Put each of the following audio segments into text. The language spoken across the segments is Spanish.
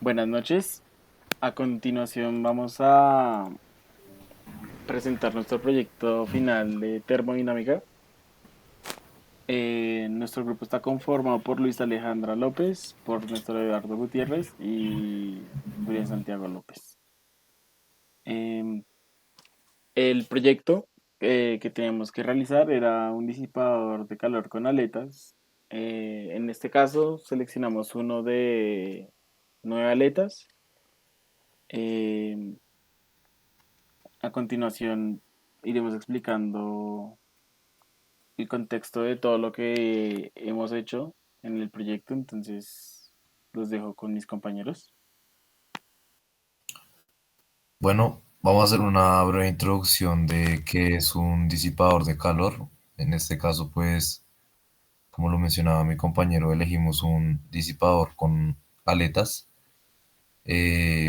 Buenas noches. A continuación vamos a presentar nuestro proyecto final de termodinámica. Nuestro grupo está conformado por Luis Alejandra López, por Néstor Eduardo Gutiérrez y Julián Santiago López. Em, el proyecto que teníamos que realizar era un disipador de calor con aletas. En este caso seleccionamos uno de 9 aletas. Em, A continuación, iremos explicando el contexto de todo lo que hemos hecho en el proyecto, entonces los dejo con mis compañeros. Bueno, vamos a hacer una breve introducción de qué es un disipador de calor. En este caso, pues, como lo mencionaba mi compañero, elegimos un disipador con aletas.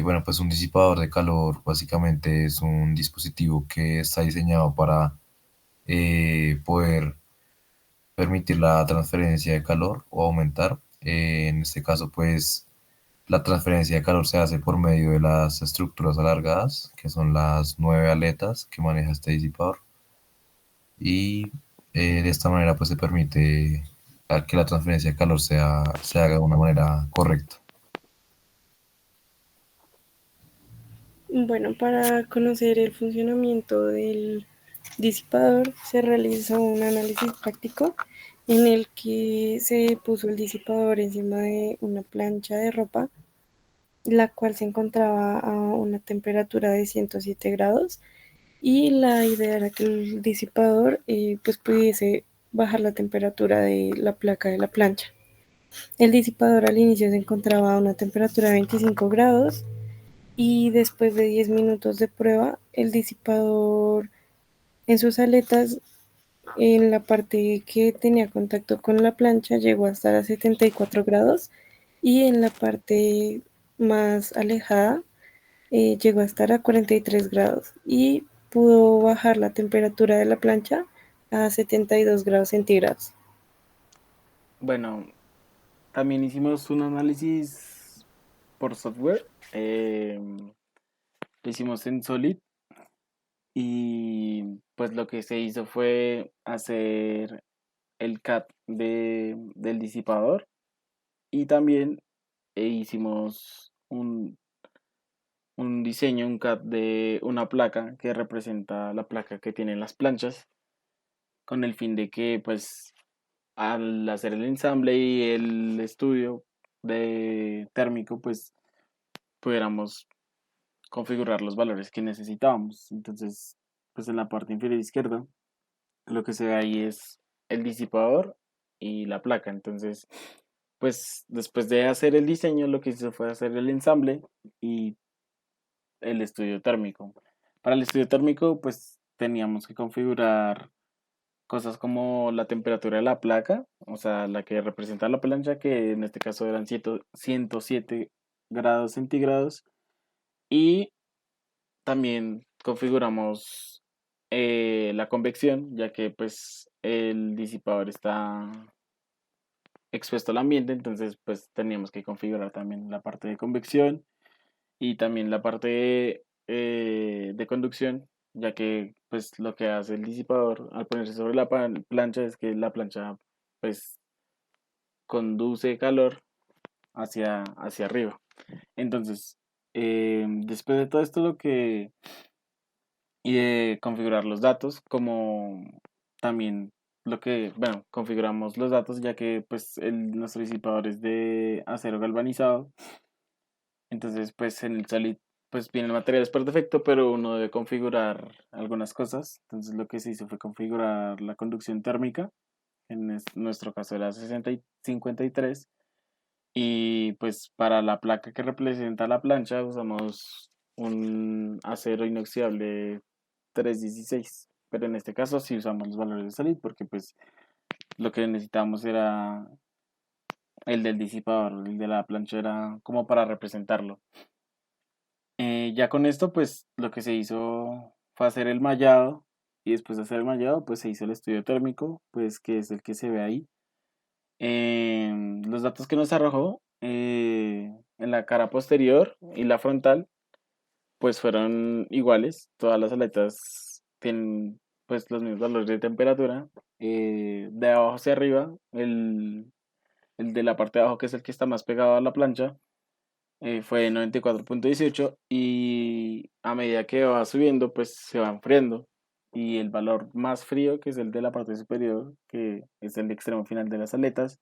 Bueno, pues un disipador de calor básicamente es un dispositivo que está diseñado para poder permitir la transferencia de calor o aumentar. En este caso, pues, la transferencia de calor se hace por medio de las estructuras alargadas, que son las 9 aletas que maneja este disipador. Y de esta manera pues se permite que la transferencia de calor se haga de una manera correcta. Bueno, para conocer el funcionamiento del disipador se realizó un análisis práctico en el que se puso el disipador encima de una plancha de ropa, la cual se encontraba a una temperatura de 107 grados y la idea era que el disipador pues pudiese bajar la temperatura de la placa de la plancha. El disipador al inicio se encontraba a una temperatura de 25 grados y después de 10 minutos de prueba, el disipador en sus aletas, en la parte que tenía contacto con la plancha, llegó a estar a 74 grados y en la parte más alejada llegó a estar a 43 grados y pudo bajar la temperatura de la plancha a 72 grados centígrados. Bueno, también hicimos un análisis por software, lo hicimos en Solid y pues lo que se hizo fue hacer el CAD del disipador y también hicimos un diseño, un CAD de una placa que representa la placa que tienen las planchas, con el fin de que, pues, al hacer el ensamble y el estudio de térmico, pues, pudiéramos configurar los valores que necesitábamos. Entonces, pues, en la parte inferior izquierda, lo que se ve ahí es el disipador y la placa. Entonces, pues, después de hacer el diseño, lo que hizo fue hacer el ensamble y el estudio térmico. Para el estudio térmico, pues teníamos que configurar cosas como la temperatura de la placa, o sea, la que representa la plancha, que en este caso eran 107 grados centígrados, y también configuramos la convección, ya que pues el disipador está expuesto al ambiente, entonces pues teníamos que configurar también la parte de convección y también la parte de conducción, ya que pues lo que hace el disipador al ponerse sobre la plancha es que la plancha pues conduce calor hacia arriba. Entonces, después de todo esto y de configurar los datos, como también bueno, configuramos los datos ya que pues nuestro disipador es de acero galvanizado. Entonces, pues en el Solid, pues vienen materiales por defecto, pero uno debe configurar algunas cosas. Entonces, lo que se hizo fue configurar la conducción térmica, en nuestro caso era 60 y 53. Y pues para la placa que representa la plancha usamos un acero inoxidable 316. Pero en este caso sí usamos los valores de Solid porque pues lo que necesitábamos era el del disipador, el de la plancha era como para representarlo. Ya con esto, pues lo que se hizo fue hacer el mallado y después de hacer el mallado, pues se hizo el estudio térmico, pues que es el que se ve ahí. Los datos que nos arrojó en la cara posterior y la frontal pues fueron iguales. Todas las aletas tienen pues los mismos valores de temperatura. De abajo hacia arriba, el de la parte de abajo, que es el que está más pegado a la plancha, fue 94,18 y a medida que va subiendo, pues se va enfriando. Y el valor más frío, que es el de la parte superior, que es el extremo final de las aletas,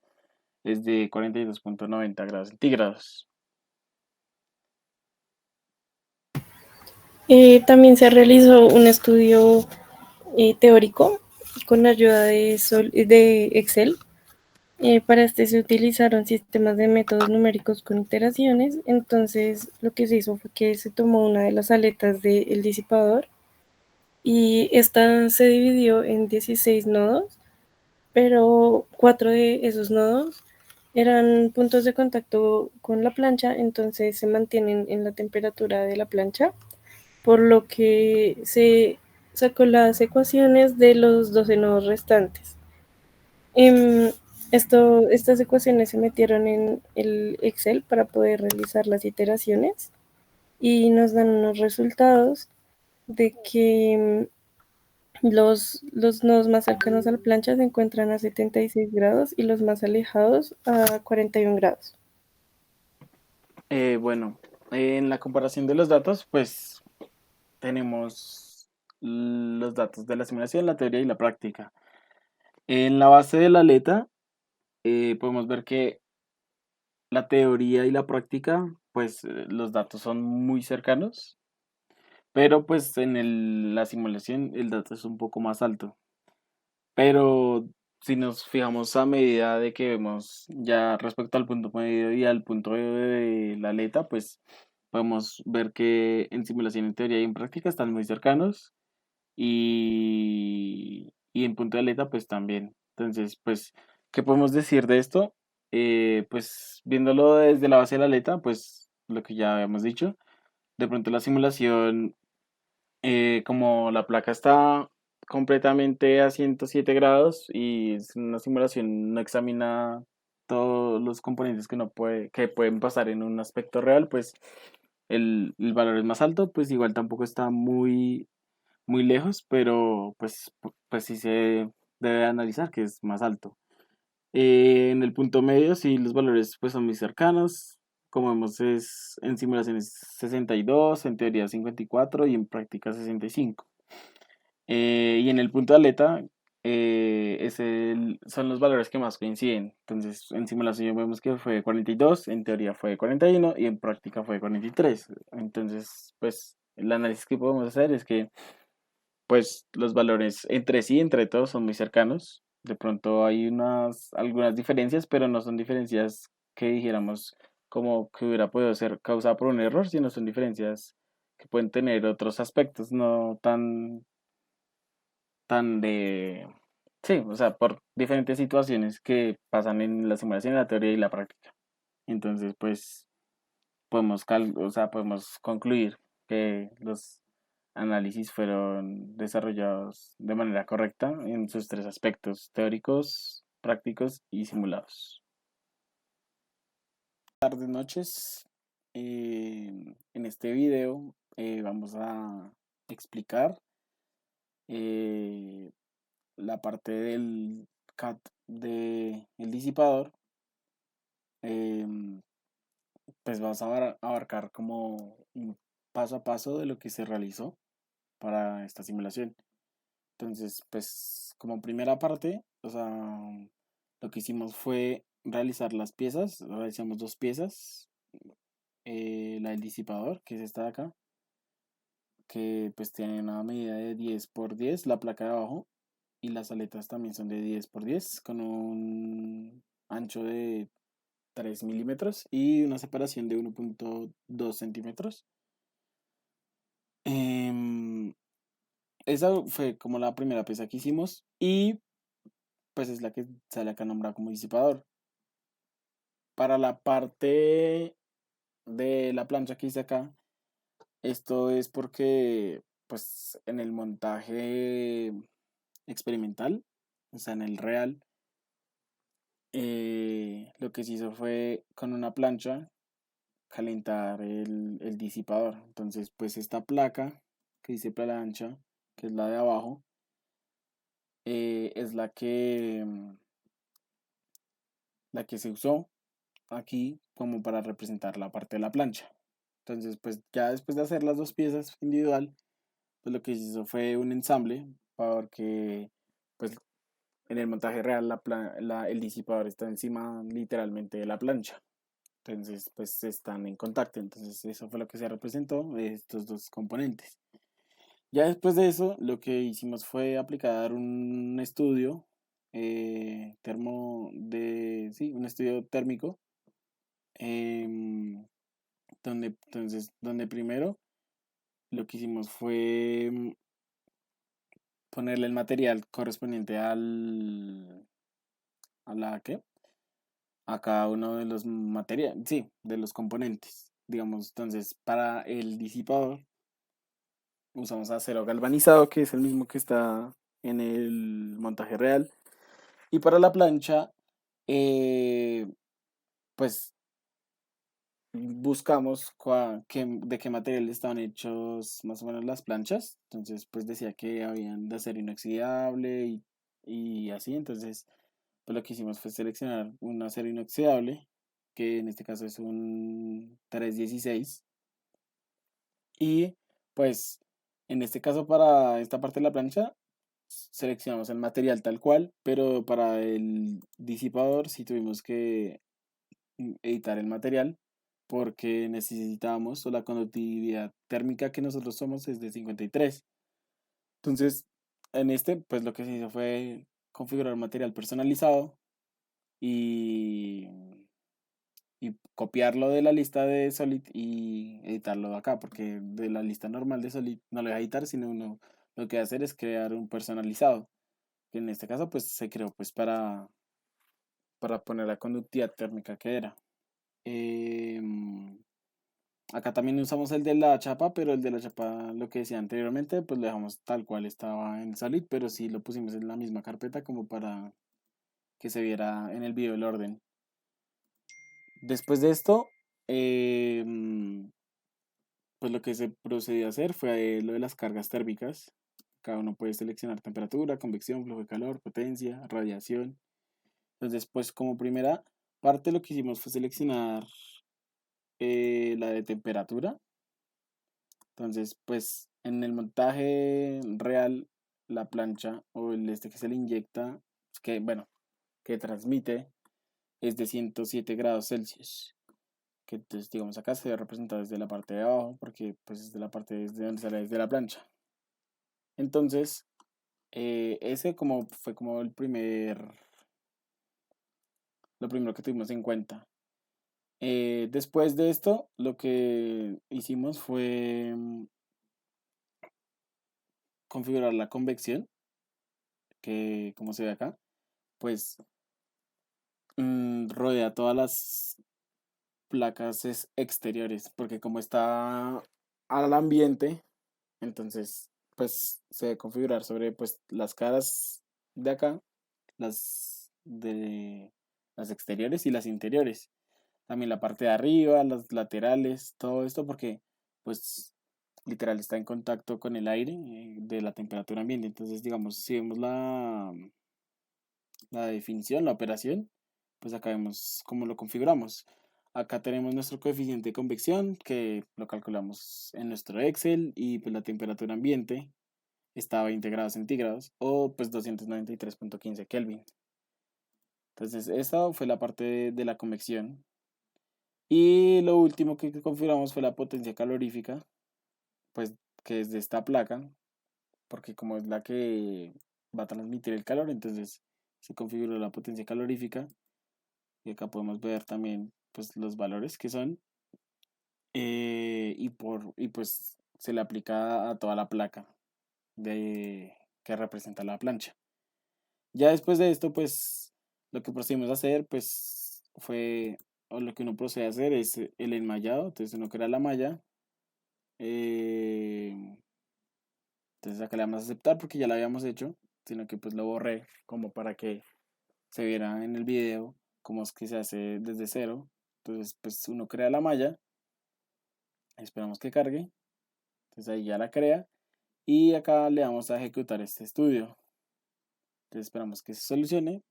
es de 42,90 grados centígrados. También se realizó un estudio teórico con ayuda de Excel. Para este se utilizaron sistemas de métodos numéricos con iteraciones. Entonces, lo que se hizo fue que se tomó una de las aletas del disipador y esta se dividió en 16 nodos, pero 4 de esos nodos eran puntos de contacto con la plancha, entonces se mantienen en la temperatura de la plancha, por lo que se sacó las ecuaciones de los 12 nodos restantes. Em, estas ecuaciones se metieron en el Excel para poder realizar las iteraciones y nos dan unos resultados de que los nodos más cercanos a la plancha se encuentran a 76 grados y los más alejados a 41 grados. Bueno, en la comparación de los datos, pues tenemos los datos de la simulación, la teoría y la práctica. En la base de la aleta, podemos ver que la teoría y la práctica, pues los datos son muy cercanos, pero pues en la simulación el dato es un poco más alto. Pero si nos fijamos a medida de que vemos ya respecto al punto medio y al punto de la aleta, pues podemos ver que en simulación, en teoría y en práctica están muy cercanos y en punto de aleta pues también. Entonces, pues, ¿qué podemos decir de esto? Pues viéndolo desde la base de la aleta, pues lo que ya habíamos dicho, de pronto la simulación, como la placa está completamente a 107 grados y es una simulación, no examina todos los componentes que pueden pasar en un aspecto real, pues el valor es más alto, pues igual tampoco está muy lejos, pero pues sí se debe analizar que es más alto. En el punto medio, sí, los valores pues son muy cercanos. Como vemos, en simulaciones 62, en teoría 54 y en práctica 65. Y en el punto de aleta, son los valores que más coinciden. Entonces, en simulación vemos que fue 42, en teoría fue 41 y en práctica fue 43. Entonces, pues el análisis que podemos hacer es que pues los valores entre sí, entre todos, son muy cercanos. De pronto hay algunas diferencias, pero no son diferencias que dijéramos como que hubiera podido ser causada por un error, sino son diferencias que pueden tener otros aspectos, no tan de... Sí, o sea, por diferentes situaciones que pasan en la simulación, la teoría y la práctica. Entonces, pues o sea, podemos concluir que los análisis fueron desarrollados de manera correcta en sus tres aspectos: teóricos, prácticos y simulados. Tardes, noches. En este video vamos a explicar eh, la parte del CAT del disipador. Em, pues vamos a abarcar como un paso a paso de lo que se realizó para esta simulación. Entonces, pues como primera parte, o sea, lo que hicimos fue realizar las piezas. Realizamos dos piezas. La del disipador, que es esta de acá, que pues tiene una medida de 10 por 10, la placa de abajo, y las aletas también son de 10 por 10 con un ancho de 3 milímetros y una separación de 1,2 centímetros. Em, Esa fue como la primera pieza que hicimos y pues es la que sale acá nombrada como disipador. Para la parte de la plancha que hice acá, esto es porque pues en el montaje experimental, o sea, en el real, lo que se hizo fue con una plancha calentar el disipador. Entonces, pues esta placa que dice plancha, que es la de abajo, es la que se usó aquí como para representar la parte de la plancha. Entonces, pues ya después de hacer las dos piezas individual, pues lo que se hizo fue un ensamble, porque pues en el montaje real el disipador está encima literalmente de la plancha. Entonces, pues están en contacto. Entonces, eso fue lo que se representó, estos dos componentes. Ya después de eso, lo que hicimos fue aplicar un estudio sí, un estudio térmico, em, donde primero lo que hicimos fue ponerle el material correspondiente a la ¿qué? A cada uno de los materiales, sí, de los componentes. Digamos, entonces, para el disipador usamos acero galvanizado, que es el mismo que está en el montaje real. Y para la plancha, eh, pues buscamos de qué material estaban hechos más o menos las planchas. Entonces, pues decía que habían de acero inoxidable y así. Entonces, pues lo que hicimos fue seleccionar un acero inoxidable, que en este caso es un 316. Y pues en este caso para esta parte de la plancha seleccionamos el material tal cual, pero para el disipador sí tuvimos que editar el material porque necesitábamos, o la conductividad térmica que nosotros somos es de 53. Entonces, en este, pues lo que se hizo fue configurar material personalizado y, y copiarlo de la lista de Solid y editarlo de acá, porque de la lista normal de Solid no lo voy a editar, sino uno lo que va a hacer es crear un personalizado, que en este caso pues se creó pues para poner la conductividad térmica que era. Em, Acá también usamos el de la chapa, pero el de la chapa, lo que decía anteriormente, pues lo dejamos tal cual estaba en Solid, pero sí lo pusimos en la misma carpeta como para que se viera en el video el orden. Después de esto, pues lo que se procedió a hacer fue lo de las cargas térmicas. Cada uno puede seleccionar temperatura, convección, flujo de calor, potencia, radiación. Entonces, pues como primera parte lo que hicimos fue seleccionar la de temperatura. Entonces, pues en el montaje real, la plancha o el que se le inyecta, bueno, que transmite, es de 107 grados Celsius. Que entonces, digamos, acá se ve representado desde la parte de abajo, porque pues es de la parte desde donde sale desde la plancha. Entonces, ese fue como lo primero que tuvimos en cuenta. Después de esto, lo que hicimos fue configurar la convección, que como se ve acá, pues rodea todas las placas exteriores, porque como está al ambiente, entonces pues se debe configurar sobre pues las caras de acá, de las exteriores y las interiores. También la parte de arriba, las laterales, todo esto porque pues literal está en contacto con el aire de la temperatura ambiente. Entonces, digamos, si vemos la definición, la operación, pues acá vemos cómo lo configuramos. Acá tenemos nuestro coeficiente de convección que lo calculamos en nuestro Excel y pues la temperatura ambiente está a 20 grados centígrados o pues 293.15 Kelvin. Entonces esa fue la parte de la convección. Y lo último que configuramos fue la potencia calorífica, pues que es de esta placa, porque como es la que va a transmitir el calor, entonces se configuró la potencia calorífica. Y acá podemos ver también pues los valores que son y pues se le aplica a toda la placa que representa la plancha. Ya después de esto pues lo que procedimos a hacer pues o lo que uno procede a hacer es el enmayado. Entonces uno crea la malla, eh, entonces acá le vamos a aceptar porque ya la habíamos hecho, sino que pues lo borré como para que se viera en el video cómo es que se hace desde cero. Entonces pues uno crea la malla Esperamos que cargue. Entonces ahí ya la crea. Y acá le vamos a ejecutar este estudio. Entonces esperamos que se solucione.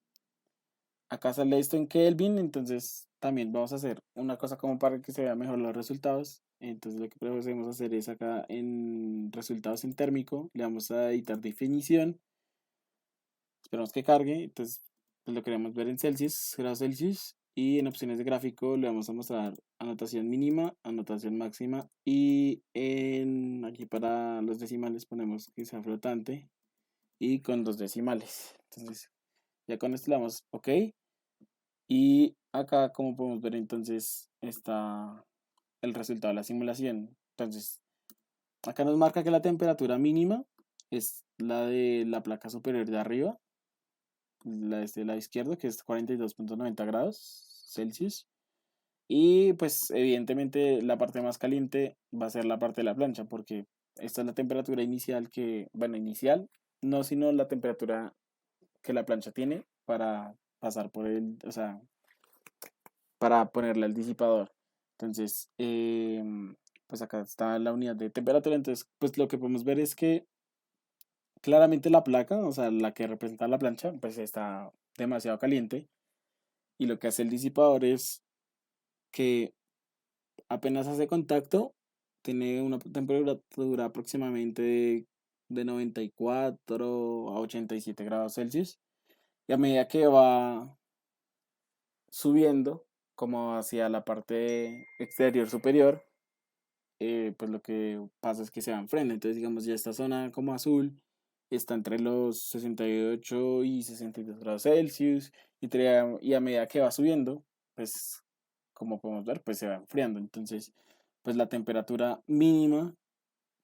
Acá sale esto en Kelvin, entonces también vamos a hacer una cosa como para que se vean mejor los resultados. Entonces lo que podemos hacer es acá en resultados en térmico, le vamos a editar definición. Esperamos que cargue, entonces pues lo queremos ver en Celsius, grados Celsius. Y en opciones de gráfico le vamos a mostrar anotación mínima, anotación máxima. Y aquí para los decimales ponemos que sea flotante y con 2 decimales. Entonces ya con esto le damos OK. Y acá, como podemos ver, entonces está el resultado de la simulación. Entonces, acá nos marca que la temperatura mínima es la de la placa superior de arriba, la de este lado izquierdo, que es 42.90 grados Celsius. Y pues evidentemente la parte más caliente va a ser la parte de la plancha, porque esta es la temperatura inicial inicial, no sino la temperatura que la plancha tiene para pasar por o sea, para ponerle al disipador. Entonces, pues acá está la unidad de temperatura. Entonces, pues lo que podemos ver es que claramente la placa, o sea, la que representa la plancha, pues está demasiado caliente. Y lo que hace el disipador es que apenas hace contacto, tiene una temperatura aproximadamente de 94 a 87 grados Celsius. Y a medida que va subiendo, como hacia la parte exterior superior, pues lo que pasa es que se va enfriando. Entonces, digamos, ya esta zona como azul está entre los 68 y 62 grados Celsius. Y a medida que va subiendo, pues como podemos ver, pues se va enfriando. Entonces, pues la temperatura mínima,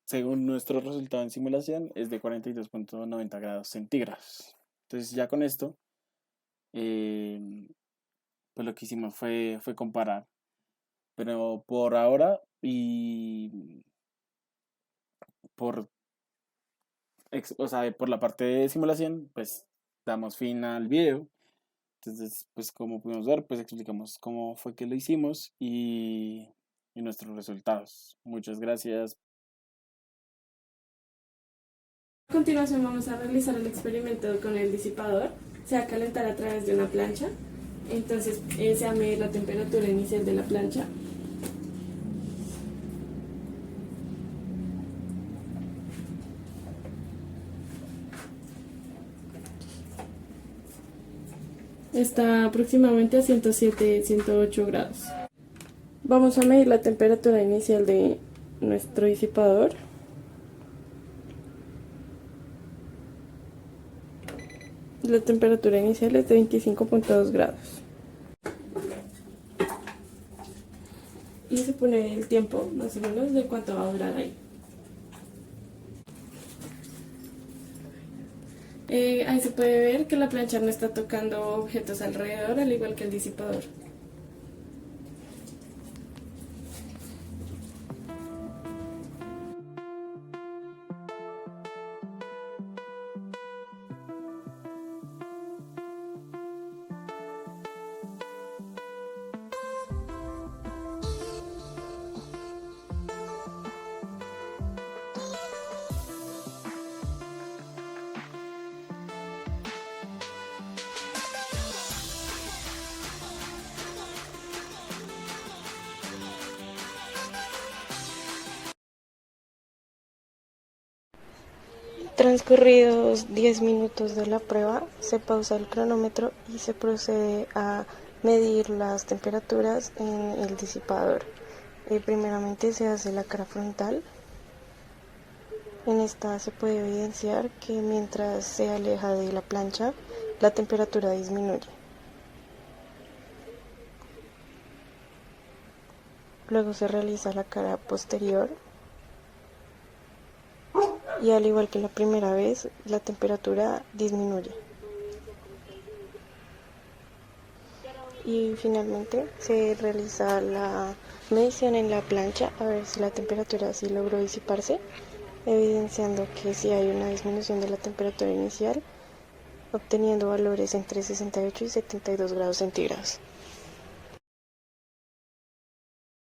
según nuestro resultado en simulación, es de 42.90 grados centígrados. Entonces, ya con esto, pues lo que hicimos fue comparar. Pero por ahora y por, o sea, por la parte de simulación, pues damos fin al video. Entonces, pues como pudimos ver, pues explicamos cómo fue que lo hicimos y nuestros resultados. Muchas gracias. A continuación vamos a realizar el experimento con el disipador. Se va a calentar a través de una plancha. Entonces se va a medir la temperatura inicial de la plancha. Está aproximadamente a 107-108 grados. Vamos a medir la temperatura inicial de nuestro disipador. La temperatura inicial es de 25.2 grados. Y se pone el tiempo, más o menos, de cuánto va a durar ahí. Ahí se puede ver que la plancha no está tocando objetos alrededor, al igual que el disipador. Transcurridos 10 minutos de la prueba, se pausa el cronómetro y se procede a medir las temperaturas en el disipador. Primeramente se hace la cara frontal. En esta se puede evidenciar que mientras se aleja de la plancha, la temperatura disminuye. Luego se realiza la cara posterior. Y al igual que la primera vez, la temperatura disminuye. Y finalmente se realiza la medición en la plancha a ver si la temperatura sí logró disiparse, evidenciando que sí hay una disminución de la temperatura inicial, obteniendo valores entre 68 y 72 grados centígrados.